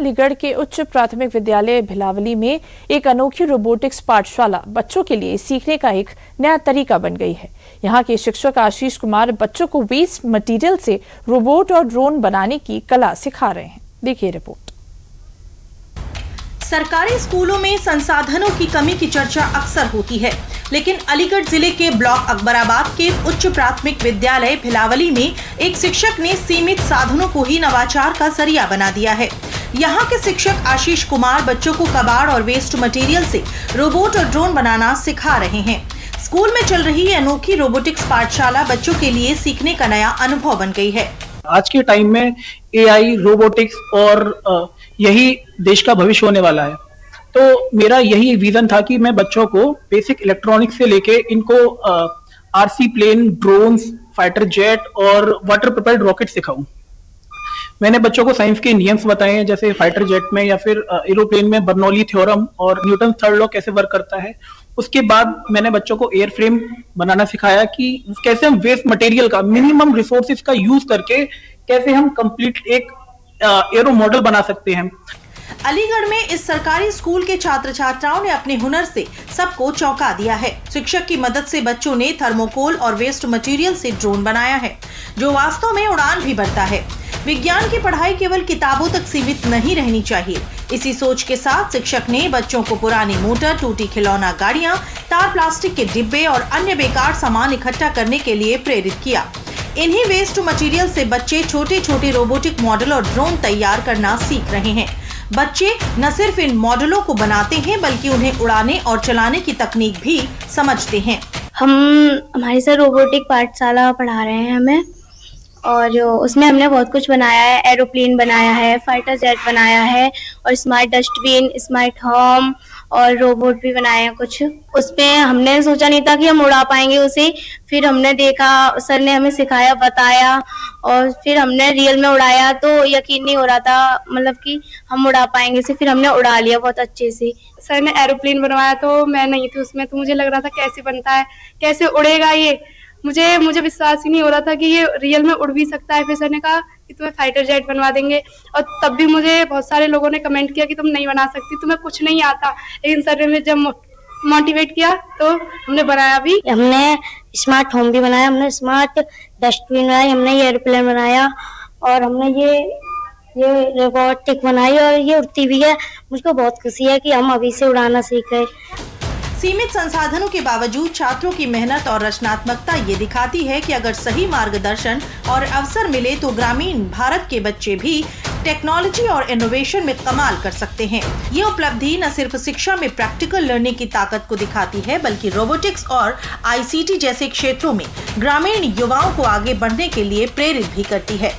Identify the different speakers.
Speaker 1: अलीगढ़ के उच्च प्राथमिक विद्यालय भिलावली में एक अनोखी रोबोटिक्स पाठशाला बच्चों के लिए सीखने का एक नया तरीका बन गई है। यहाँ के शिक्षक आशीष कुमार बच्चों को वेस्ट मटेरियल से रोबोट और ड्रोन बनाने की कला सिखा रहे हैं। देखिए रिपोर्ट।
Speaker 2: सरकारी स्कूलों में संसाधनों की कमी की चर्चा अक्सर होती है, लेकिन अलीगढ़ जिले के ब्लॉक अकबराबाद के उच्च प्राथमिक विद्यालय भिलावली में एक शिक्षक ने सीमित साधनों को ही नवाचार का जरिया बना दिया है। यहाँ के शिक्षक आशीष कुमार बच्चों को कबाड़ और वेस्ट मटेरियल से रोबोट और ड्रोन बनाना सिखा रहे हैं। स्कूल में चल रही अनोखी रोबोटिक्स पाठशाला बच्चों के लिए सीखने का नया अनुभव बन गई है।
Speaker 3: आज के टाइम में एआई, रोबोटिक्स और यही देश का भविष्य होने वाला है। तो मेरा यही विजन था कि मैं बच्चों को बेसिक इलेक्ट्रॉनिक्स से लेके इनको RC plane, drones, fighter jet और वाटर प्रोपेल्ड रॉकेट सिखाऊं। मैंने बच्चों को साइंस के नियम्स बताए हैं, जैसे फाइटर जेट में या फिर एरोप्लेन में बर्नौली थ्योरम और न्यूटन थर्ड लॉ कैसे वर्क करता है। उसके बाद मैंने बच्चों को एयरफ्रेम बनाना सिखाया कि कैसे हम वेस्ट मटेरियल का, मिनिमम रिसोर्सेज का यूज करके कैसे हम कंप्लीट एक एरो मॉडल बना सकते हैं।
Speaker 2: अलीगढ़ में इस सरकारी स्कूल के छात्र छात्राओं ने अपने हुनर से सबको चौंका दिया है। शिक्षक की मदद से बच्चों ने थर्मोकोल और वेस्ट मटेरियल से ड्रोन बनाया है, जो वास्तव में उड़ान भी भरता है। विज्ञान की पढ़ाई केवल किताबों तक सीमित नहीं रहनी चाहिए। इसी सोच के साथ शिक्षक ने बच्चों को पुरानी मोटर, टूटी खिलौना गाड़ियां, तार, प्लास्टिक के डिब्बे और अन्य बेकार सामान इकट्ठा करने के लिए प्रेरित किया। इन्हीं वेस्ट मटेरियल से बच्चे छोटे छोटे रोबोटिक मॉडल और ड्रोन तैयार करना सीख रहे हैं। बच्चे न सिर्फ इन मॉडलों को बनाते हैं, बल्कि उन्हें उड़ाने और चलाने की तकनीक भी समझते हैं।
Speaker 4: हमारे सर रोबोटिक पाठशाला पढ़ा रहे हैं हमें, और उसमें हमने बहुत कुछ बनाया है। एरोप्लेन बनाया है, फाइटर जेट बनाया है, और स्मार्ट डस्टबिन, स्मार्ट होम और रोबोट भी बनाए हैं कुछ। उसमें हमने सोचा नहीं था कि हम उड़ा पाएंगे उसे। फिर हमने देखा, सर ने हमें सिखाया, बताया, और फिर हमने रियल में उड़ाया तो यकीन नहीं हो रहा था, मतलब कि हम उड़ा पाएंगे इसे। फिर हमने उड़ा लिया बहुत अच्छे से।
Speaker 5: सर ने एरोप्लेन बनवाया तो मैं नहीं थी उसमें, तो मुझे लग रहा था कैसे बनता है, कैसे उड़ेगा ये। मुझे विश्वास ही नहीं हो रहा था कि ये रियल में उड़ भी सकता है। फिर सर ने कहा कि तुम्हें फाइटर जेट बनवा देंगे, और तब भी मुझे बहुत सारे लोगों ने कमेंट किया कि तुम नहीं बना सकती, तुम्हें कुछ नहीं आता। लेकिन सर ने जब मोटिवेट किया तो हमने बनाया भी।
Speaker 4: हमने स्मार्ट होम भी बनाया, हमने स्मार्ट डस्टबिन बनाया, हमने ये एरोप्लेन बनाया, और हमने ये रोबोटिक बनाई, और ये उड़ती भी है। मुझको बहुत खुशी है कि हम अभी से उड़ाना सीख गए।
Speaker 2: सीमित संसाधनों के बावजूद छात्रों की मेहनत और रचनात्मकता ये दिखाती है कि अगर सही मार्गदर्शन और अवसर मिले तो ग्रामीण भारत के बच्चे भी टेक्नोलॉजी और इनोवेशन में कमाल कर सकते हैं। ये उपलब्धि न सिर्फ शिक्षा में प्रैक्टिकल लर्निंग की ताकत को दिखाती है, बल्कि रोबोटिक्स और आईसीटी जैसे क्षेत्रों में ग्रामीण युवाओं को आगे बढ़ने के लिए प्रेरित भी करती है।